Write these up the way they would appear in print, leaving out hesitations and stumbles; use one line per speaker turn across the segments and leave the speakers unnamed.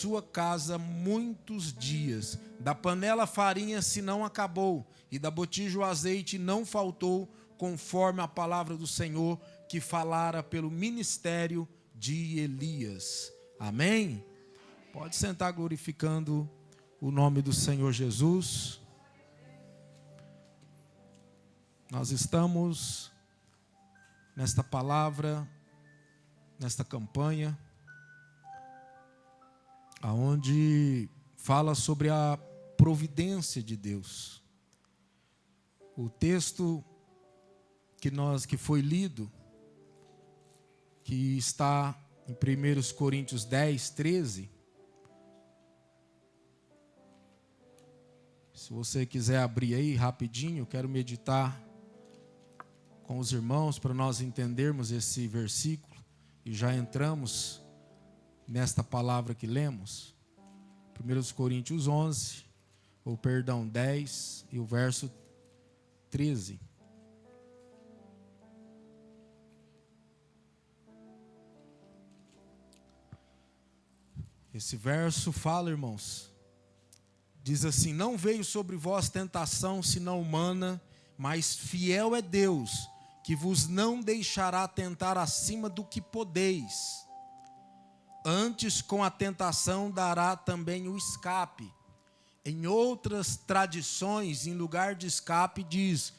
sua casa muitos dias. Da panela a farinha se não acabou, e da botija o azeite não faltou, conforme a palavra do Senhor que falara pelo ministério de Elias. Amém? Pode sentar glorificando o nome do Senhor Jesus. Nós estamos nesta palavra, nesta campanha, aonde fala sobre a providência de Deus. O texto que foi lido, que está em 1 Coríntios 10, 13. Se você quiser abrir aí rapidinho, eu quero meditar com os irmãos para nós entendermos esse versículo e já entramos nesta palavra que lemos. 1 Coríntios 10 e o verso 13. Esse verso fala, irmãos, diz assim: não veio sobre vós tentação senão humana, mas fiel é Deus, que vos não deixará tentar acima do que podeis. Antes, com a tentação, dará também o escape. Em outras tradições, em lugar de escape, diz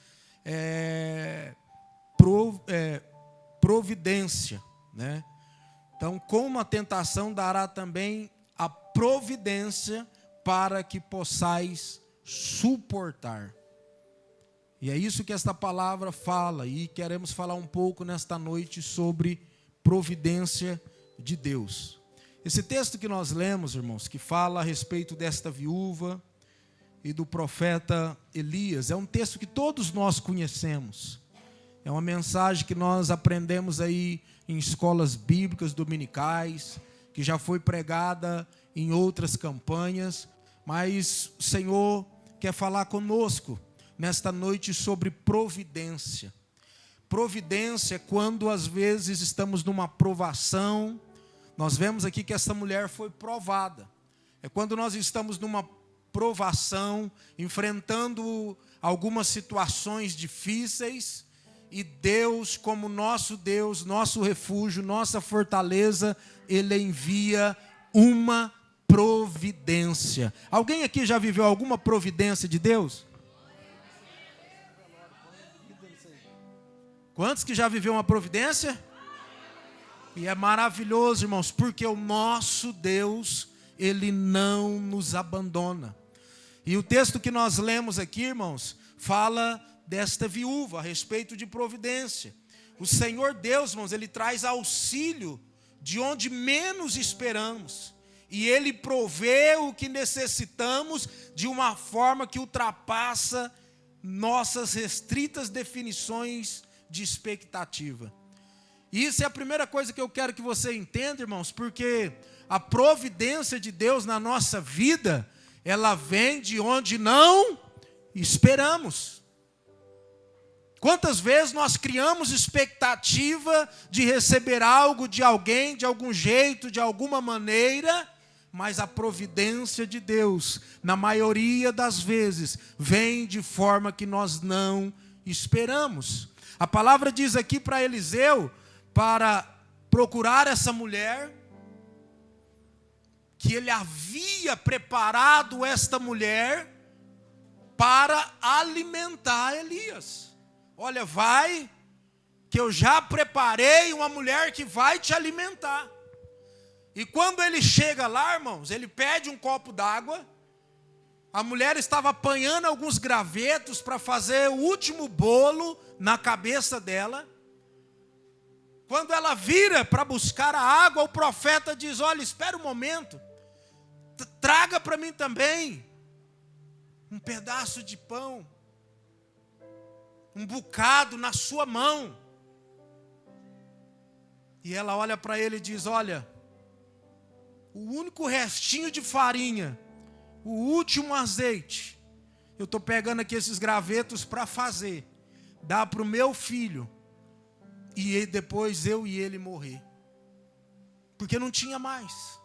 providência, né? Então, com a tentação, dará também a providência para que possais suportar. E é isso que esta palavra fala, e queremos falar um pouco nesta noite sobre providência de Deus. Esse texto que nós lemos, irmãos, que fala a respeito desta viúva e do profeta Elias, é um texto que todos nós conhecemos. É uma mensagem que nós aprendemos aí em escolas bíblicas dominicais, que já foi pregada em outras campanhas, mas o Senhor quer falar conosco nesta noite sobre providência. Providência é quando às vezes estamos numa provação. Nós vemos aqui que essa mulher foi provada. É quando nós estamos numa provação, enfrentando algumas situações difíceis, e Deus, como nosso Deus, nosso refúgio, nossa fortaleza, Ele envia uma providência. Alguém aqui já viveu alguma providência de Deus? Quantos que já viveu uma providência? E é maravilhoso, irmãos, porque o nosso Deus, Ele não nos abandona. E o texto que nós lemos aqui, irmãos, fala desta viúva, a respeito de providência. O Senhor Deus, irmãos, Ele traz auxílio de onde menos esperamos. E Ele provê o que necessitamos de uma forma que ultrapassa nossas restritas definições de expectativa. E isso é a primeira coisa que eu quero que você entenda, irmãos, porque a providência de Deus na nossa vida, ela vem de onde não esperamos. Quantas vezes nós criamos expectativa de receber algo de alguém, de algum jeito, de alguma maneira, mas a providência de Deus, na maioria das vezes, vem de forma que nós não esperamos. A palavra diz aqui para Eliseu, para procurar essa mulher, que ele havia preparado esta mulher para alimentar Elias. Olha, vai, que eu já preparei uma mulher que vai te alimentar. E quando ele chega lá, irmãos, ele pede um copo d'água. A mulher estava apanhando alguns gravetos para fazer o último bolo na cabeça dela. Quando ela vira para buscar a água, o profeta diz: olha, espera um momento, traga para mim também um pedaço de pão, um bocado na sua mão. E ela olha para ele e diz: olha, o único restinho de farinha, o último azeite, eu estou pegando aqui esses gravetos para fazer, dá para o meu filho, e depois eu e ele morrer, porque não tinha mais.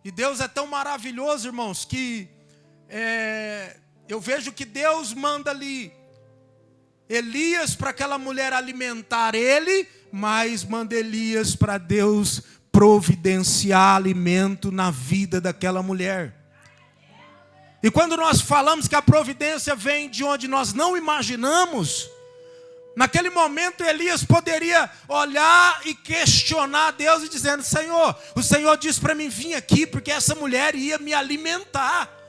E Deus é tão maravilhoso, irmãos, que eu vejo que Deus manda ali Elias para aquela mulher alimentar ele, mas manda Elias para Deus providenciar alimento na vida daquela mulher. E quando nós falamos que a providência vem de onde nós não imaginamos, naquele momento Elias poderia olhar e questionar Deus e dizendo: Senhor, o Senhor disse para mim vir aqui porque essa mulher ia me alimentar.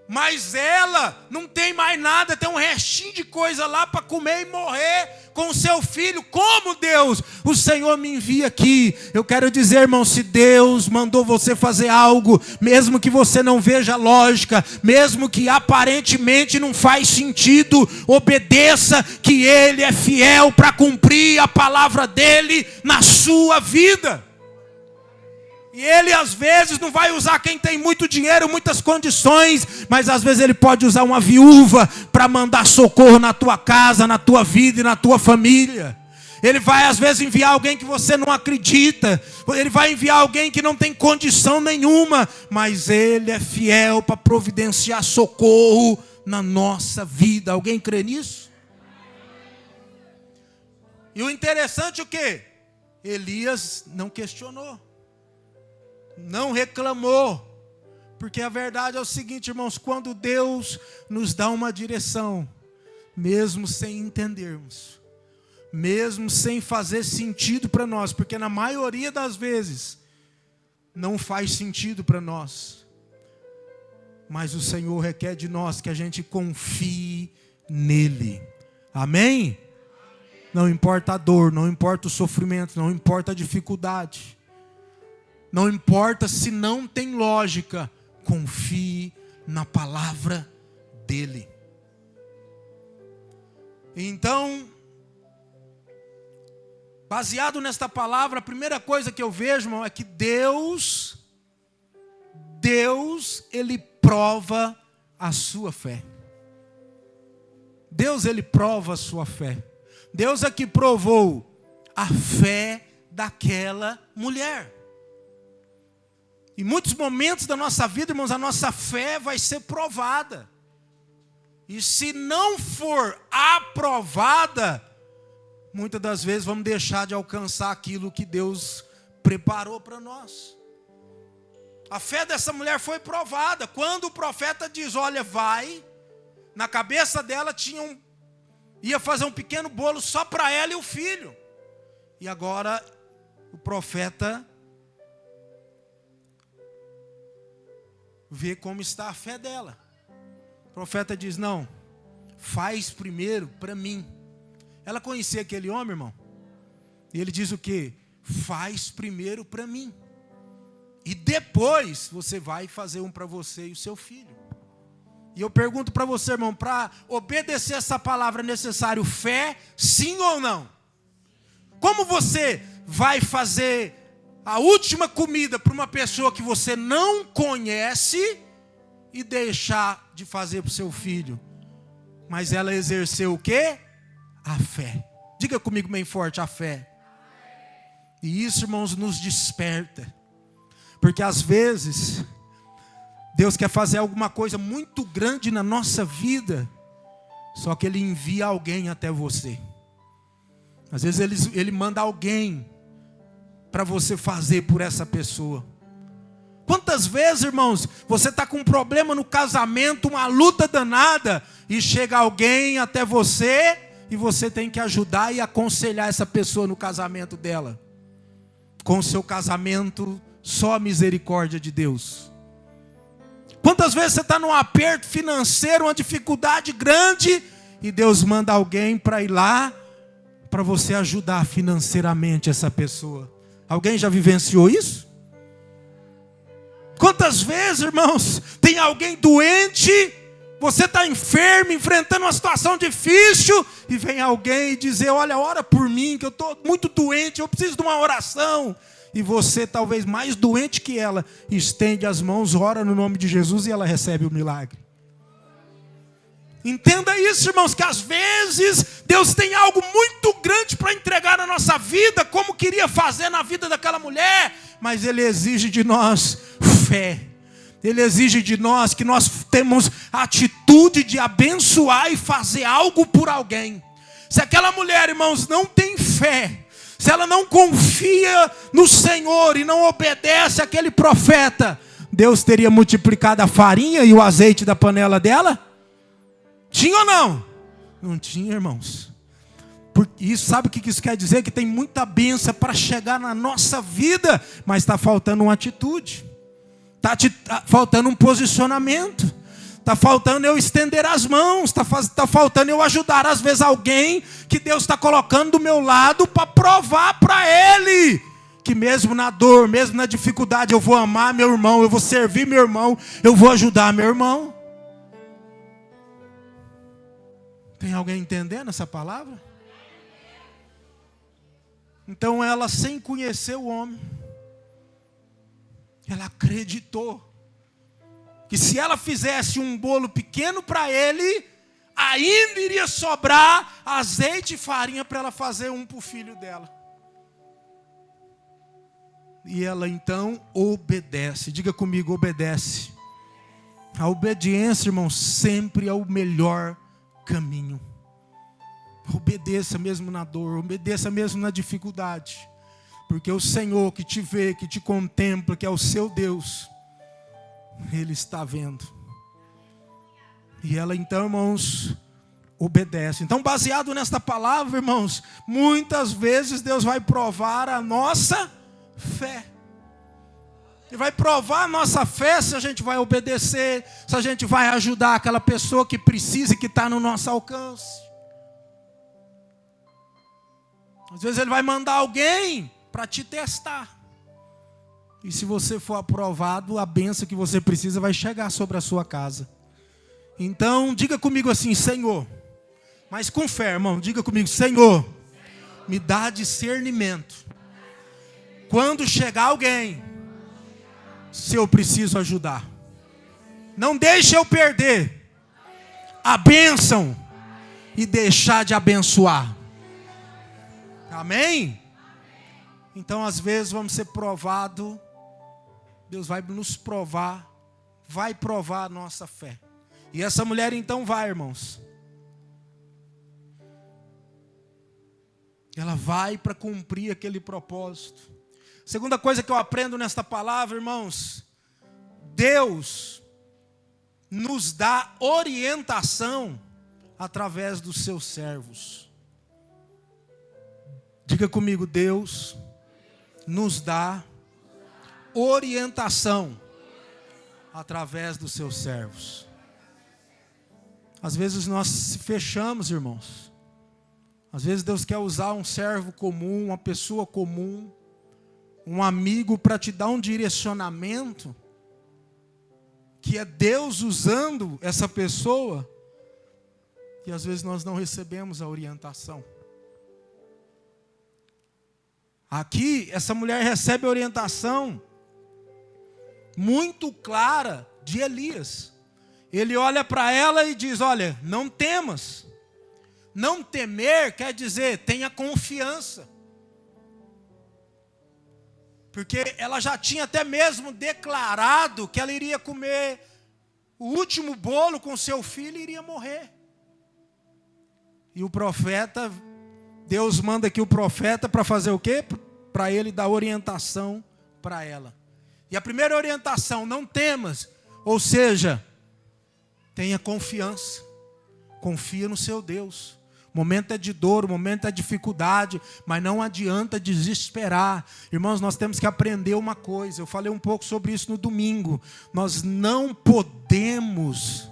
Mas ela não tem mais nada, tem um restinho de coisa lá para comer e morrer com o seu filho. Como, Deus, o Senhor me envia aqui? Eu quero dizer, irmão, se Deus mandou você fazer algo, mesmo que você não veja lógica, mesmo que aparentemente não faz sentido, obedeça, que Ele é fiel para cumprir a palavra dEle na sua vida. E Ele às vezes não vai usar quem tem muito dinheiro, muitas condições, mas às vezes Ele pode usar uma viúva para mandar socorro na tua casa, na tua vida e na tua família. Ele vai às vezes enviar alguém que você não acredita, Ele vai enviar alguém que não tem condição nenhuma, mas Ele é fiel para providenciar socorro na nossa vida. Alguém crê nisso? E o interessante é o quê? Elias não questionou. Não reclamou, porque a verdade é o seguinte, irmãos, quando Deus nos dá uma direção, mesmo sem entendermos, mesmo sem fazer sentido para nós, porque na maioria das vezes não faz sentido para nós, mas o Senhor requer de nós que a gente confie nele. Amém? Não importa a dor, não importa o sofrimento, não importa a dificuldade. Não importa se não tem lógica, confie na palavra dEle. Então, baseado nesta palavra, a primeira coisa que eu vejo, irmão, é que Deus, Ele prova a sua fé. Deus, Ele prova a sua fé. Deus é que provou a fé daquela mulher. Em muitos momentos da nossa vida, irmãos, a nossa fé vai ser provada. E se não for aprovada, muitas das vezes vamos deixar de alcançar aquilo que Deus preparou para nós. A fé dessa mulher foi provada. Quando o profeta diz, olha, vai, na cabeça dela ia fazer um pequeno bolo só para ela e o filho. E agora o profeta vê como está a fé dela. O profeta diz, não, faz primeiro para mim. Ela conhecia aquele homem, irmão? E ele diz o quê? Faz primeiro para mim. E depois você vai fazer um para você e o seu filho. E eu pergunto para você, irmão, para obedecer essa palavra é necessário fé, sim ou não? Como você vai fazer a última comida para uma pessoa que você não conhece e deixar de fazer para o seu filho? Mas ela exerceu o quê? A fé. Diga comigo bem forte, a fé. E isso, irmãos, nos desperta. Porque às vezes Deus quer fazer alguma coisa muito grande na nossa vida, só que Ele envia alguém até você. Às vezes Ele manda alguém para você fazer por essa pessoa. Quantas vezes, irmãos, você está com um problema no casamento, uma luta danada, e chega alguém até você, e você tem que ajudar e aconselhar essa pessoa no casamento dela. Com o seu casamento, só a misericórdia de Deus. Quantas vezes você está num aperto financeiro, uma dificuldade grande, e Deus manda alguém para ir lá, para você ajudar financeiramente essa pessoa. Alguém já vivenciou isso? Quantas vezes, irmãos, tem alguém doente, você está enfermo, enfrentando uma situação difícil, e vem alguém dizer, olha, ora por mim, que eu estou muito doente, eu preciso de uma oração. E você, talvez mais doente que ela, estende as mãos, ora no nome de Jesus e ela recebe o milagre. Entenda isso, irmãos, que às vezes Deus tem algo muito grande para entregar na nossa vida, como queria fazer na vida daquela mulher, mas Ele exige de nós fé. Ele exige de nós que nós temos a atitude de abençoar e fazer algo por alguém. Se aquela mulher, irmãos, não tem fé, se ela não confia no Senhor e não obedece àquele profeta, Deus teria multiplicado a farinha e o azeite da panela dela? Tinha ou não? Não tinha, irmãos. Isso, sabe o que isso quer dizer? Que tem muita bênção para chegar na nossa vida, mas está faltando uma atitude. Está faltando um posicionamento. Está faltando eu estender as mãos. Está faltando eu ajudar, às vezes, alguém que Deus está colocando do meu lado para provar para ele que mesmo na dor, mesmo na dificuldade, eu vou amar meu irmão, eu vou servir meu irmão, eu vou ajudar meu irmão. Tem alguém entendendo essa palavra? Então ela, sem conhecer o homem, ela acreditou que se ela fizesse um bolo pequeno para ele, ainda iria sobrar azeite e farinha para ela fazer um para o filho dela. E ela então obedece. Diga comigo, obedece. A obediência, irmão, sempre é o melhor caminho. Obedeça mesmo na dor, obedeça mesmo na dificuldade. Porque o Senhor que te vê, que te contempla, que é o seu Deus, Ele está vendo. E ela então, irmãos, obedece. Então, baseado nesta palavra, irmãos, muitas vezes Deus vai provar a nossa fé. Ele vai provar a nossa fé se a gente vai obedecer, se a gente vai ajudar aquela pessoa que precisa e que está no nosso alcance. Às vezes Ele vai mandar alguém para te testar. E se você for aprovado, a bênção que você precisa vai chegar sobre a sua casa. Então, diga comigo assim, Senhor. Mas com fé, irmão, diga comigo, Senhor, me dá discernimento. Quando chegar alguém, se eu preciso ajudar. Não deixe eu perder a bênção e deixar de abençoar. Amém? Então, às vezes, vamos ser provados. Deus vai nos provar, vai provar a nossa fé. E essa mulher, então, vai, irmãos. Ela vai para cumprir aquele propósito. Segunda coisa que eu aprendo nesta palavra, irmãos. Deus nos dá orientação através dos seus servos. Diga comigo, Deus nos dá orientação através dos seus servos. Às vezes nós se fechamos, irmãos. Às vezes Deus quer usar um servo comum, uma pessoa comum, um amigo para te dar um direcionamento, que é Deus usando essa pessoa, e às vezes nós não recebemos a orientação. Aqui, essa mulher recebe a orientação muito clara de Elias. Ele olha para ela e diz, olha, não temas. Não temer quer dizer, tenha confiança. Porque ela já tinha até mesmo declarado que ela iria comer o último bolo com seu filho e iria morrer. E o profeta, Deus manda aqui o profeta para fazer o quê? Para ele dar orientação para ela. E a primeira orientação, não temas. Ou seja, tenha confiança. Confia no seu Deus. O momento é de dor, o momento é de dificuldade, mas não adianta desesperar. Irmãos, nós temos que aprender uma coisa. Eu falei um pouco sobre isso no domingo. Nós não podemos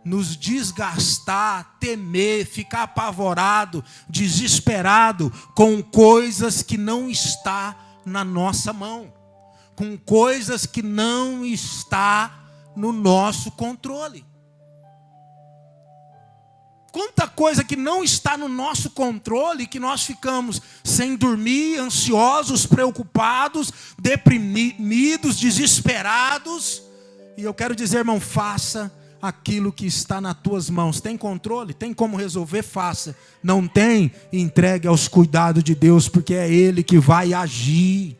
nos desgastar, temer, ficar apavorado, desesperado com coisas que não está na nossa mão, com coisas que não está no nosso controle. Quanta coisa que não está no nosso controle, que nós ficamos sem dormir, ansiosos, preocupados, deprimidos, desesperados. E eu quero dizer, irmão, faça aquilo que está nas tuas mãos. Tem controle? Tem como resolver? Faça. Não tem? Entregue aos cuidados de Deus, porque é Ele que vai agir.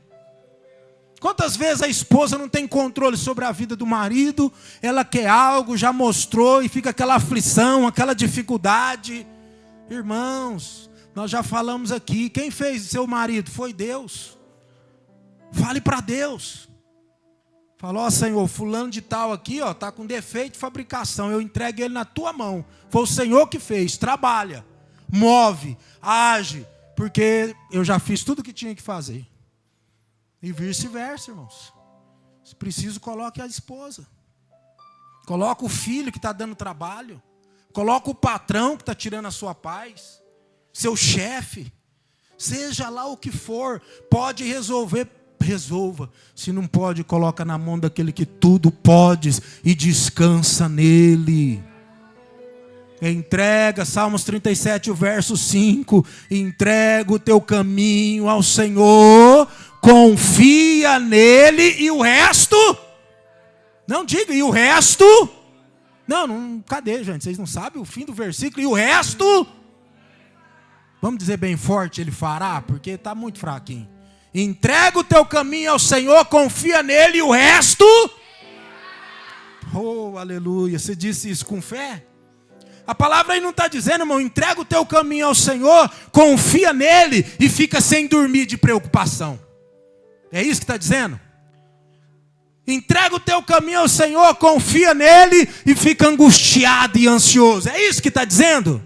Quantas vezes a esposa não tem controle sobre a vida do marido, ela quer algo, já mostrou, e fica aquela aflição, aquela dificuldade. Irmãos, nós já falamos aqui, quem fez seu marido? Foi Deus. Fale para Deus. Falou, ó Senhor, fulano de tal aqui, ó, está com defeito de fabricação, eu entrego ele na tua mão. Foi o Senhor que fez, trabalha, move, age, porque eu já fiz tudo o que tinha que fazer. E vice-versa, irmãos. Se preciso, coloque a esposa. Coloca o filho que está dando trabalho. Coloca o patrão que está tirando a sua paz. Seu chefe. Seja lá o que for, pode resolver. Resolva. Se não pode, coloca na mão daquele que tudo pode e descansa nele. Entrega, Salmos 37, o verso 5. Entrega o teu caminho ao Senhor, confia nele e o resto. Não diga, e o resto? Não, cadê, gente? Vocês não sabem o fim do versículo. E o resto? Vamos dizer bem forte, ele fará, porque está muito fraquinho. Entrega o teu caminho ao Senhor, confia nele e o resto? Oh, aleluia. Você disse isso com fé? A palavra aí não está dizendo, irmão, entrega o teu caminho ao Senhor, confia nele e fica sem dormir de preocupação. É isso que está dizendo? Entrega o teu caminho ao Senhor, confia nele e fica angustiado e ansioso. É isso que está dizendo?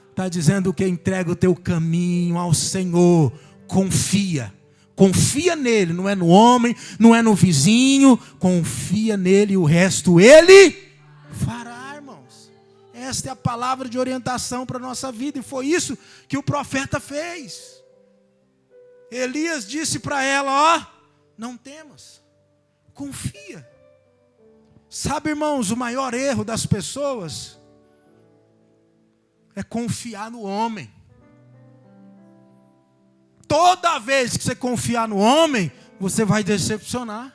Está dizendo que entrega o teu caminho ao Senhor, confia. Confia nele, não é no homem, não é no vizinho. Confia nele e o resto ele fará, irmãos. Esta é a palavra de orientação para a nossa vida. E foi isso que o profeta fez. Elias disse para ela, ó, não temas, confia. Sabe, irmãos, o maior erro das pessoas é confiar no homem. Toda vez que você confiar no homem, você vai decepcionar.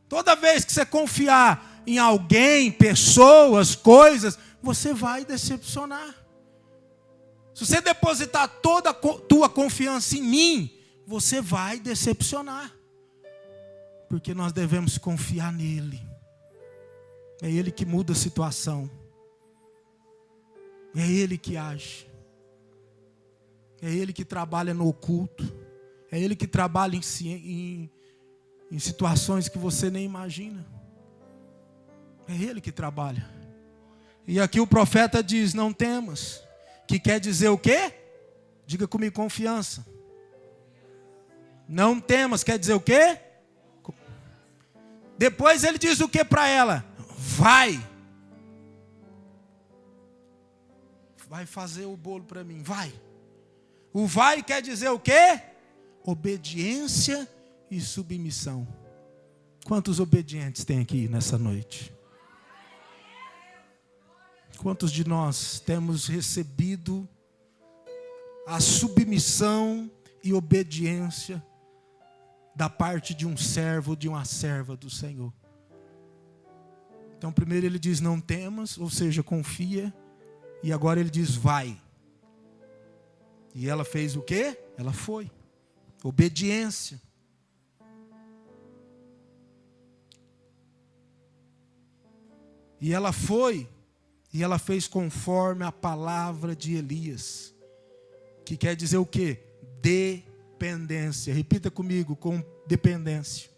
Toda vez que você confiar em alguém, pessoas, coisas, você vai decepcionar. Se você depositar toda a tua confiança em mim, você vai decepcionar. Porque nós devemos confiar nele. É ele que muda a situação. É ele que age. É ele que trabalha no oculto. É ele que trabalha em situações que você nem imagina. É ele que trabalha. E aqui o profeta diz, não temas. Que quer dizer o quê? Diga comigo, confiança. Não temas, quer dizer o quê? Depois ele diz o que para ela? Vai. Vai fazer o bolo para mim, vai. O vai quer dizer o quê? Obediência e submissão. Quantos obedientes tem aqui nessa noite? Quantos de nós temos recebido a submissão e obediência da parte de um servo, de uma serva do Senhor? Então primeiro ele diz não temas, ou seja, confia. E agora ele diz vai. E ela fez o quê? Ela foi. Obediência. E ela foi. E ela fez conforme a palavra de Elias. Que quer dizer o quê? Dependência. Repita comigo, com dependência.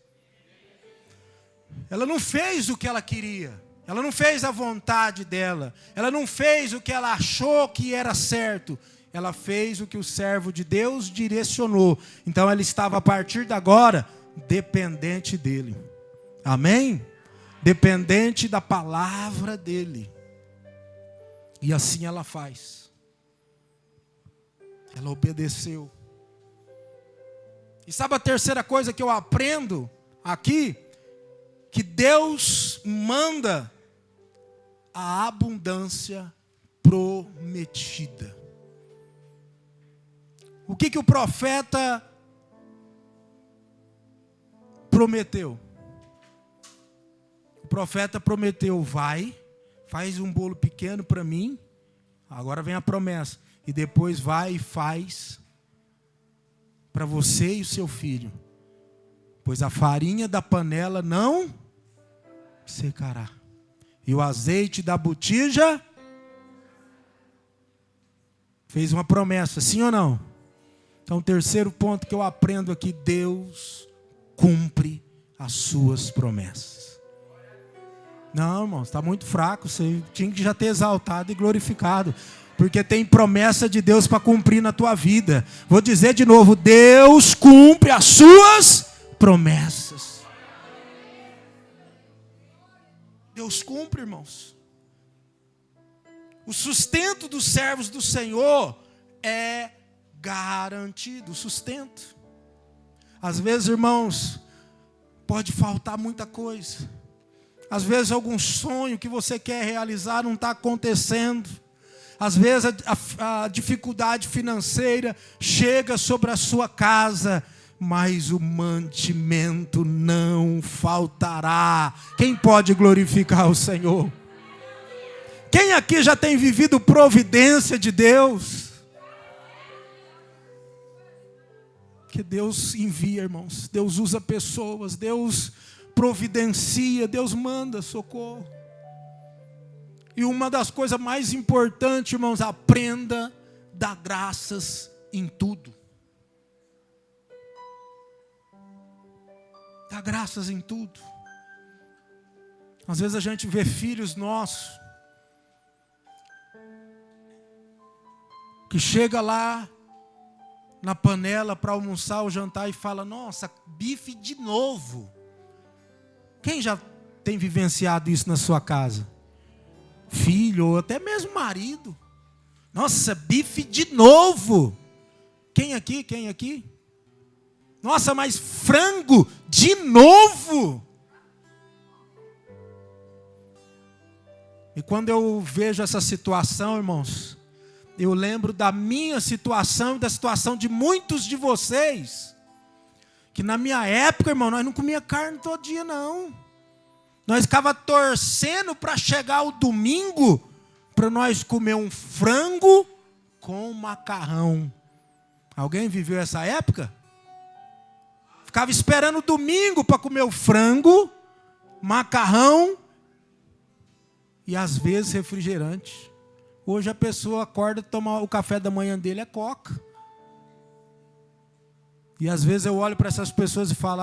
Ela não fez o que ela queria. Ela não fez a vontade dela. Ela não fez o que ela achou que era certo. Ela fez o que o servo de Deus direcionou. Então ela estava a partir de agora dependente dele. Amém? Dependente da palavra dele. E assim ela faz. Ela obedeceu. E sabe a terceira coisa que eu aprendo aqui? Que Deus manda a abundância prometida. O que o profeta prometeu? O profeta prometeu, vai, faz um bolo pequeno para mim. Agora vem a promessa. E depois vai e faz para você e o seu filho. pois a farinha da panela não secará, e o azeite da botija fez uma promessa, sim ou não? Então, o terceiro ponto que eu aprendo aqui: Deus cumpre as suas promessas. Não, irmão, está muito fraco. Você tinha que já ter exaltado e glorificado, porque tem promessa de Deus para cumprir na tua vida. Vou dizer de novo: Deus cumpre as suas promessas. Deus cumpre, irmãos. O sustento dos servos do Senhor é garantido, o sustento. Às vezes, irmãos, pode faltar muita coisa. Às vezes algum sonho que você quer realizar não está acontecendo. Às vezes a dificuldade financeira chega sobre a sua casa, mas o mantimento não faltará. Quem pode glorificar o Senhor? Quem aqui já tem vivido providência de Deus? Que Deus envia, irmãos. Deus usa pessoas, Deus providencia, Deus manda socorro. E uma das coisas mais importantes, irmãos, aprenda a dar graças em tudo. Dá graças em tudo. Às vezes a gente vê filhos nossos que chega lá na panela para almoçar ou jantar e fala: nossa, bife de novo. Quem já tem vivenciado isso na sua casa? Filho ou até mesmo marido. Nossa, bife de novo. Quem aqui? Quem aqui? Nossa, mas frango de novo. E quando eu vejo essa situação, irmãos, eu lembro da minha situação e da situação de muitos de vocês, que na minha época, irmão, nós não comia carne todo dia, não. Nós ficava torcendo para chegar o domingo, para nós comer um frango com macarrão. Alguém viveu essa época? Ficava esperando o domingo para comer o frango, macarrão e às vezes refrigerante. Hoje a pessoa acorda e toma o café da manhã dele é coca. E às vezes eu olho para essas pessoas e falo: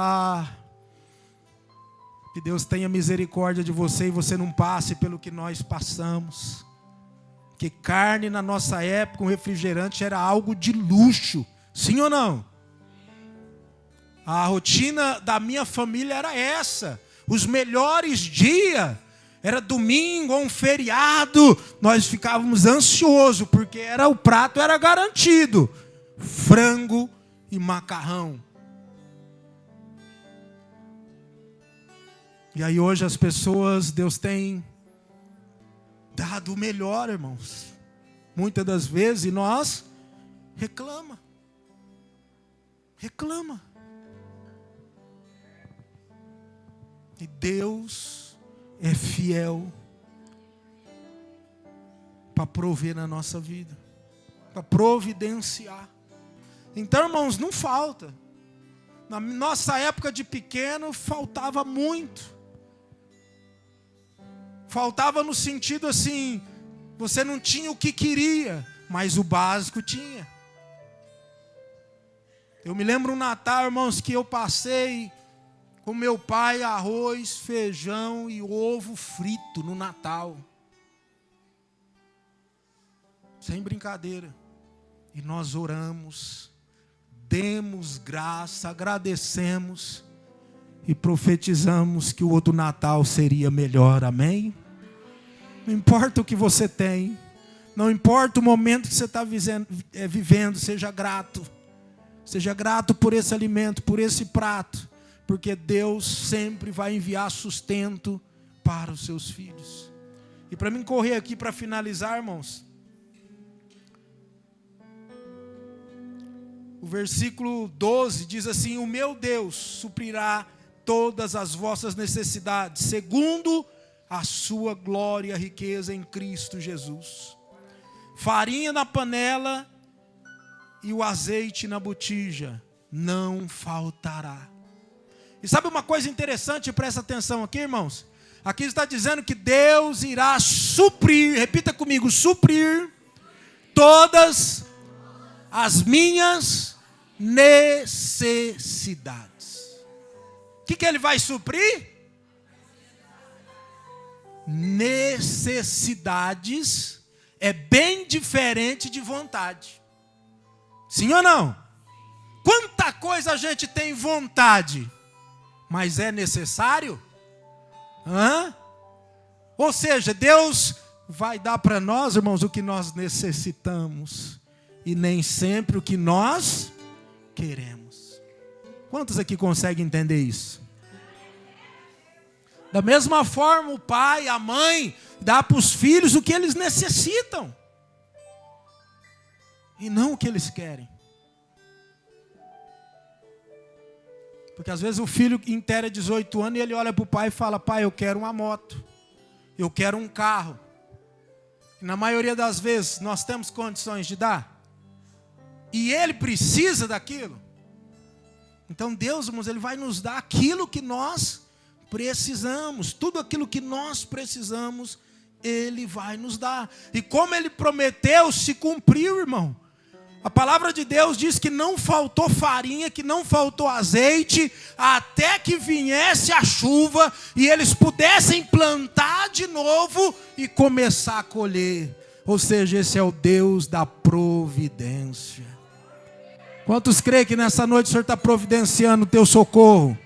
que Deus tenha misericórdia de você e você não passe pelo que nós passamos. Que carne na nossa época, um refrigerante era algo de luxo. Sim ou não? A rotina da minha família era essa. Os melhores dias era domingo ou um feriado. Nós ficávamos ansiosos porque o prato era garantido. Frango e macarrão. E aí hoje as pessoas, Deus tem dado o melhor, irmãos. Muitas das vezes, e nós reclama. E Deus é fiel para prover na nossa vida, para providenciar. Então, irmãos, não falta. Na nossa época de pequeno, faltava muito. Faltava no sentido assim, você não tinha o que queria, mas o básico tinha. Eu me lembro um Natal, irmãos, que eu passei com meu pai arroz, feijão e ovo frito no Natal. Sem brincadeira. E nós oramos, demos graça, agradecemos e profetizamos que o outro Natal seria melhor, amém? Não importa o que você tem, não importa o momento que você está vivendo, seja grato. Seja grato por esse alimento, por esse prato, porque Deus sempre vai enviar sustento para os seus filhos. E para mim correr aqui para finalizar, irmãos, o versículo 12 diz assim: o meu Deus suprirá todas as vossas necessidades, segundo a sua glória e riqueza em Cristo Jesus. Farinha na panela e o azeite na botija não faltará. E sabe uma coisa interessante? Presta atenção aqui, irmãos. Aqui está dizendo que Deus irá suprir, repita comigo, suprir todas as minhas necessidades. O que Ele vai suprir? Necessidades é bem diferente de vontade. Sim ou não? Quanta coisa a gente tem vontade, mas é necessário? Ou seja, Deus vai dar para nós, irmãos, o que nós necessitamos e nem sempre o que nós queremos. Quantos aqui conseguem entender isso? Da mesma forma, o pai, a mãe, dá para os filhos o que eles necessitam e não o que eles querem. Porque às vezes o filho inteira 18 anos e ele olha para o pai e fala: pai, eu quero uma moto, eu quero um carro. E na maioria das vezes nós temos condições de dar. E ele precisa daquilo. Então Deus, irmãos, Ele vai nos dar aquilo que nós precisamos. Tudo aquilo que nós precisamos, Ele vai nos dar. E como Ele prometeu, se cumpriu, irmão. A palavra de Deus diz que não faltou farinha, que não faltou azeite, até que viesse a chuva e eles pudessem plantar de novo e começar a colher. Ou seja, esse é o Deus da providência. Quantos creem que nessa noite o Senhor está providenciando o teu socorro?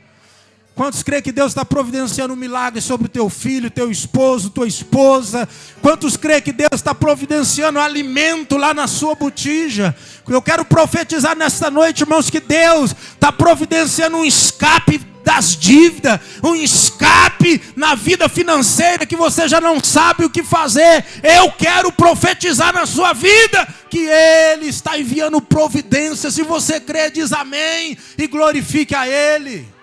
Quantos creem que Deus está providenciando um milagre sobre o teu filho, teu esposo, tua esposa? Quantos creem que Deus está providenciando alimento lá na sua botija? Eu quero profetizar nesta noite, irmãos, que Deus está providenciando um escape das dívidas, um escape na vida financeira que você já não sabe o que fazer. Eu quero profetizar na sua vida que Ele está enviando providência. Se você crê, diz amém e glorifique a Ele.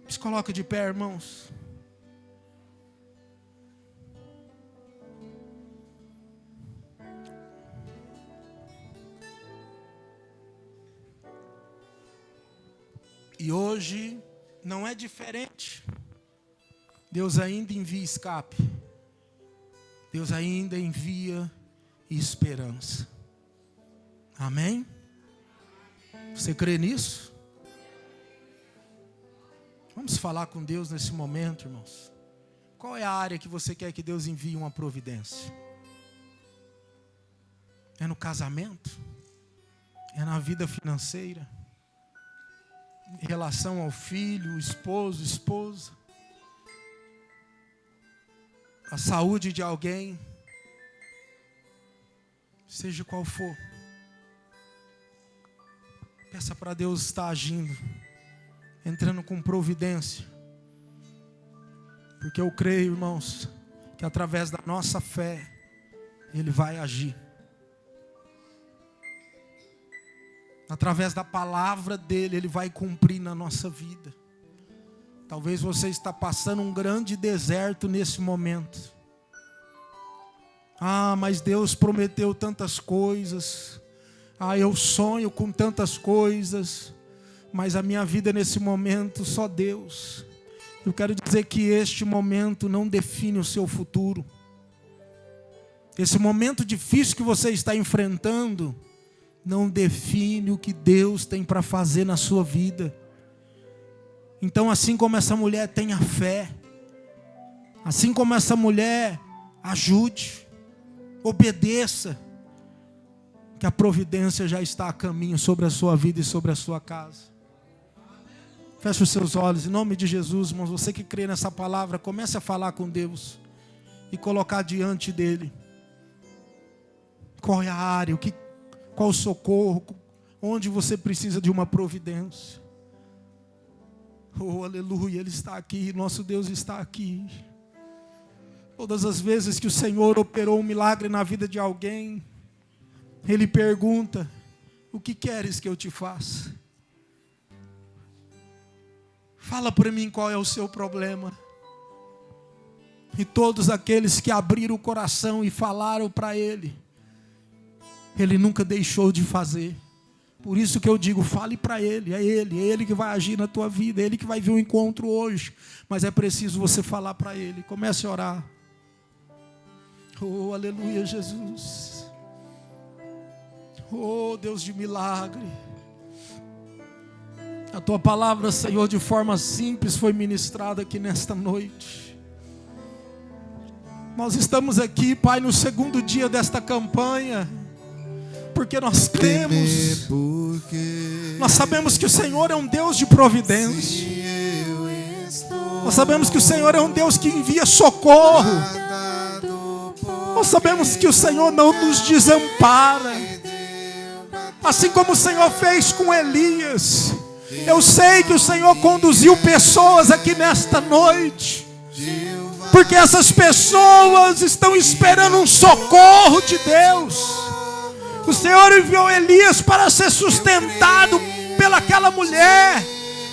Se coloca de pé, irmãos. E hoje não é diferente. Deus ainda envia escape. Deus ainda envia esperança. Amém? Você crê nisso? Vamos falar com Deus nesse momento, irmãos. Qual é a área que você quer que Deus envie uma providência? É no casamento? É na vida financeira? Em relação ao filho, esposo, esposa? A saúde de alguém? Seja qual for. Peça para Deus estar agindo, entrando com providência. Porque eu creio, irmãos, que através da nossa fé, Ele vai agir. Através da palavra dEle, Ele vai cumprir na nossa vida. Talvez você está passando um grande deserto nesse momento. Mas Deus prometeu tantas coisas. Eu sonho com tantas coisas. Mas a minha vida nesse momento, só Deus. Eu quero dizer que este momento não define o seu futuro. Esse momento difícil que você está enfrentando não define o que Deus tem para fazer na sua vida. Então, assim como essa mulher tenha fé, assim como essa mulher ajude, obedeça, que a providência já está a caminho sobre a sua vida e sobre a sua casa. Feche os seus olhos, em nome de Jesus, irmãos. Você que crê nessa palavra, comece a falar com Deus e colocar diante dEle. Qual é a área, qual o socorro, onde você precisa de uma providência. Oh, aleluia, Ele está aqui, nosso Deus está aqui. Todas as vezes que o Senhor operou um milagre na vida de alguém, Ele pergunta: o que queres que eu te faça? Fala para mim qual é o seu problema. E todos aqueles que abriram o coração e falaram para Ele, Ele nunca deixou de fazer. Por isso que eu digo, fale para Ele, é Ele que vai agir na tua vida, é Ele que vai vir o encontro hoje. Mas é preciso você falar para Ele, comece a orar. Oh, aleluia, Jesus. Oh, Deus de milagre. A tua palavra, Senhor, de forma simples foi ministrada aqui nesta noite. Nós estamos aqui, Pai, no segundo dia desta campanha, porque nós cremos, nós sabemos que o Senhor é um Deus de providência, nós sabemos que o Senhor é um Deus que envia socorro, nós sabemos que o Senhor não nos desampara, assim como o Senhor fez com Elias. Eu sei que o Senhor conduziu pessoas aqui nesta noite, porque essas pessoas estão esperando um socorro de Deus. O Senhor enviou Elias para ser sustentado pelaquela mulher.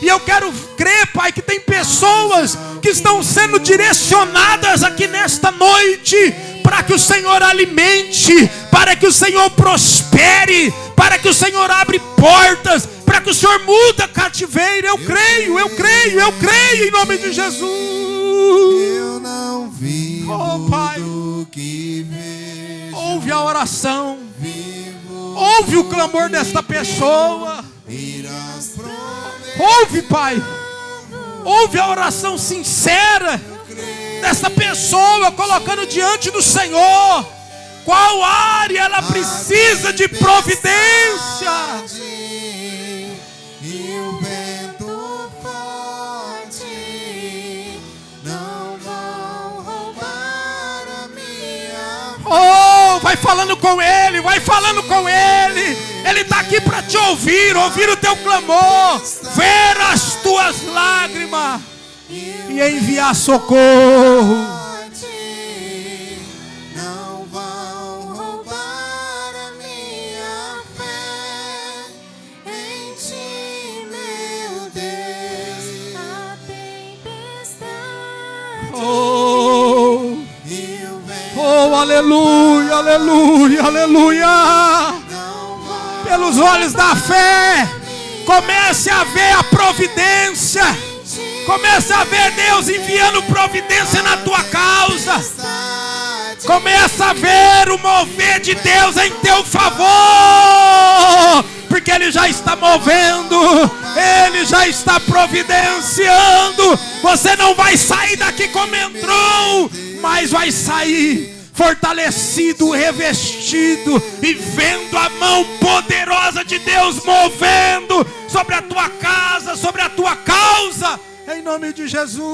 E eu quero crer, Pai, que tem pessoas que estão sendo direcionadas aqui nesta noite para que o Senhor alimente, para que o Senhor prospere, para que o Senhor abre portas, para que o Senhor muda cativeiro. Eu creio em nome de Jesus.
Eu não vivo
oh, Pai,
do que vejo.
Ouve a oração. Ouve o clamor desta pessoa. Ouve, Pai. Ouve a oração sincera desta pessoa, colocando diante do Senhor qual área ela precisa de providência.
E o vento forte não vão roubar a minha.
Oh, vai falando com Ele, vai falando com Ele. Ele está aqui para te ouvir o teu clamor, ver as tuas lágrimas e enviar socorro.
Não vão roubar a minha fé em ti, meu Deus. A tempestade.
Oh, aleluia, aleluia, aleluia. Pelos olhos da fé, comece a ver a providência. Comece a ver Deus enviando providência na tua causa. Começa a ver o mover de Deus em teu favor, porque Ele já está movendo, Ele já está providenciando. Você não vai sair daqui como entrou, mas vai sair fortalecido, revestido e vendo a mão poderosa de Deus movendo sobre a tua casa, sobre a tua causa, em nome de Jesus.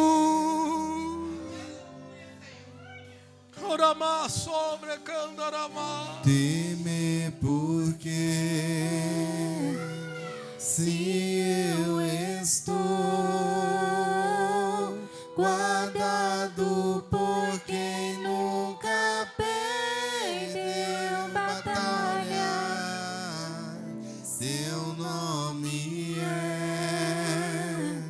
Teme porque se eu estou guardado por quem nunca perdeu batalha, seu nome é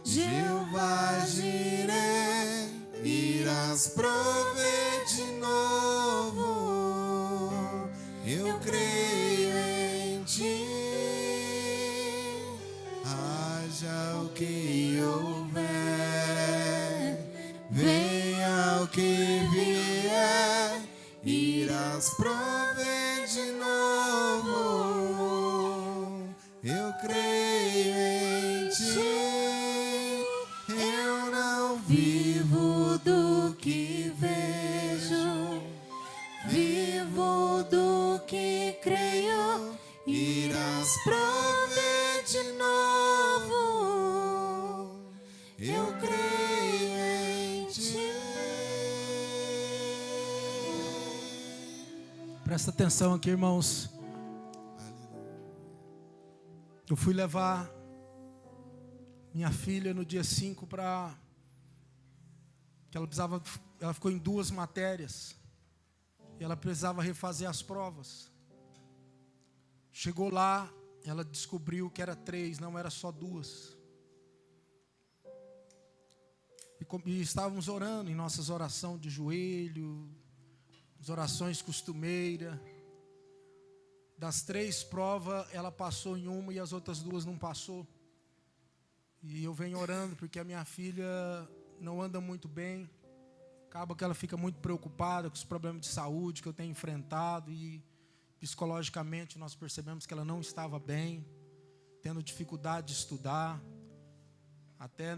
Jeová Jireh, irás prover de novo. Eu creio em ti, haja o que houver, venha o que vier, irás prover de novo. Eu creio em ti, eu não vivo do que vejo, vivo do que creio, irás prover de novo. Eu creio em ti.
Presta atenção aqui, irmãos. Eu fui levar minha filha no dia 5 para que ela ficou em 2 matérias e ela precisava refazer as provas. Chegou lá, ela descobriu que era 3, não era só 2. E estávamos orando em nossas orações de joelho, as orações costumeiras. Das 3 provas, ela passou em uma e as outras 2 não passou. E eu venho orando porque a minha filha não anda muito bem. Acaba que ela fica muito preocupada com os problemas de saúde que eu tenho enfrentado. E psicologicamente nós percebemos que ela não estava bem, tendo dificuldade de estudar. Até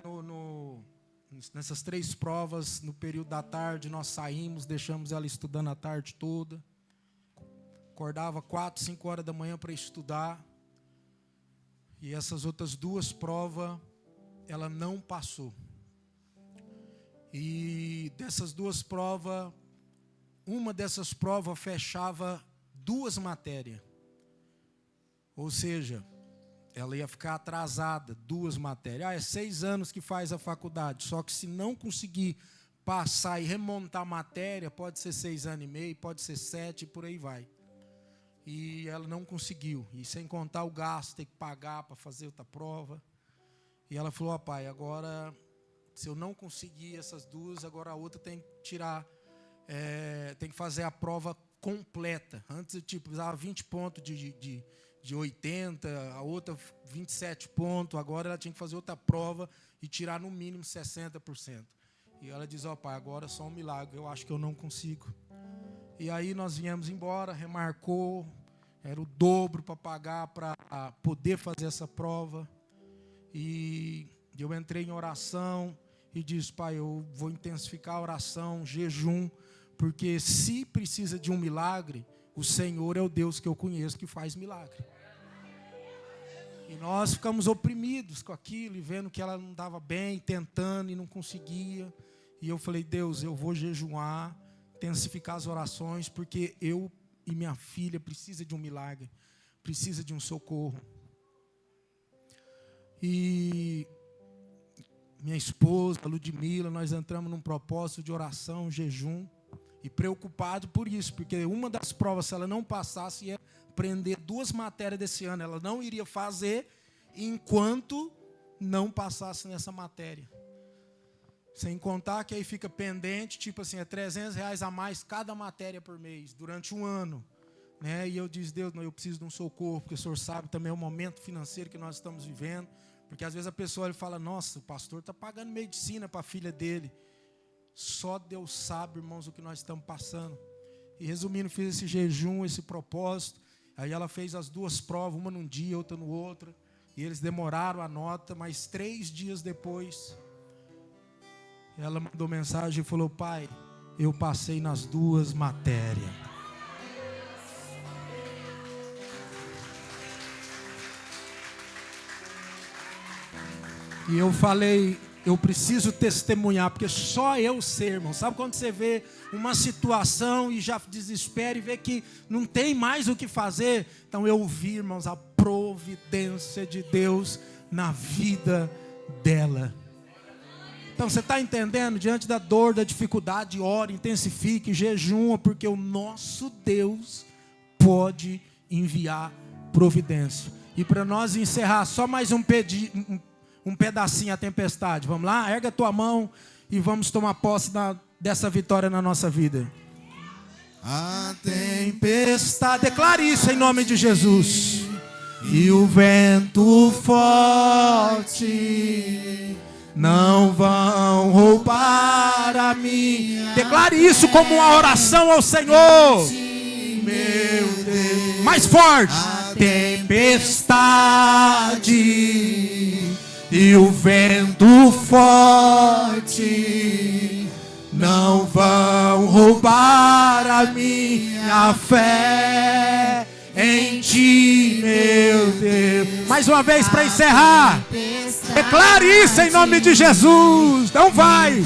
nessas 3 provas, no período da tarde, nós saímos, deixamos ela estudando a tarde toda. Acordava 4, 5 horas da manhã para estudar. E essas outras 2 provas, ela não passou. E dessas 2 provas, uma dessas provas fechava 2 matérias. Ou seja, ela ia ficar atrasada, 2 matérias. É 6 anos que faz a faculdade. Só que se não conseguir passar e remontar a matéria, pode ser 6 anos e meio, pode ser 7 e por aí vai. E ela não conseguiu. E sem contar o gasto, ter que pagar para fazer outra prova. E ela falou, pai, agora, se eu não conseguir essas 2, agora a outra tem que tirar, tem que fazer a prova completa. Antes eu usava 20 pontos de 80, a outra 27 pontos. Agora ela tinha que fazer outra prova e tirar no mínimo 60%. E ela diz, pai, agora é só um milagre, eu acho que eu não consigo. E aí nós viemos embora, remarcou, era o dobro para pagar, para poder fazer essa prova. E eu entrei em oração e disse, pai, eu vou intensificar a oração, jejum, porque se precisa de um milagre, o Senhor é o Deus que eu conheço que faz milagre. E nós ficamos oprimidos com aquilo, e vendo que ela não estava bem, tentando e não conseguia. E eu falei, Deus, eu vou jejuar, intensificar as orações, porque eu e minha filha precisa de um milagre, precisa de um socorro. E minha esposa, a Ludmila, nós entramos num propósito de oração, jejum, e preocupado por isso, porque uma das provas, se ela não passasse, ia prender 2 matérias desse ano. Ela não iria fazer enquanto não passasse nessa matéria. Sem contar que aí fica pendente, tipo assim, é R$300 a mais cada matéria por mês, durante um ano. Né? E eu disse, Deus, eu preciso de um socorro, porque o Senhor sabe também o momento financeiro que nós estamos vivendo. Porque às vezes a pessoa ele fala, nossa, o pastor está pagando medicina para a filha dele. Só Deus sabe, irmãos, o que nós estamos passando. E resumindo, fiz esse jejum, esse propósito. Aí ela fez as 2 provas, uma num dia, outra no outro. E eles demoraram a nota, mas 3 dias depois, ela mandou mensagem e falou, pai, eu passei nas 2 matérias. E eu falei, eu preciso testemunhar, porque só eu sei, irmão. Sabe quando você vê uma situação e já desespera e vê que não tem mais o que fazer? Então eu vi, irmãos, a providência de Deus na vida dela. Então você está entendendo? Diante da dor, da dificuldade, ore, intensifique, jejuma, porque o nosso Deus pode enviar providência. E para nós encerrar, só mais um pedacinho a tempestade. Vamos lá? Erga a tua mão e vamos tomar posse dessa vitória na nossa vida.
A tempestade,
declare isso em nome de Jesus.
E o vento forte não vão roubar a minha.
Declare isso como uma oração ao Senhor.
Meu Deus,
mais forte.
A tempestade e o vento forte não vão roubar a minha fé em ti, meu Deus.
Mais uma vez para encerrar. Declare isso em nome de Jesus. Não vai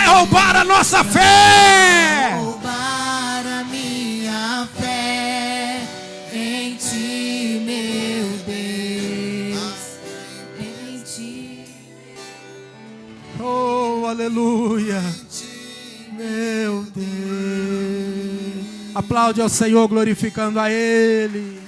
roubar a nossa fé.
Roubar a minha fé em ti, meu Deus. Em ti.
Oh, aleluia.
Meu Deus.
Aplaude ao Senhor, glorificando a Ele.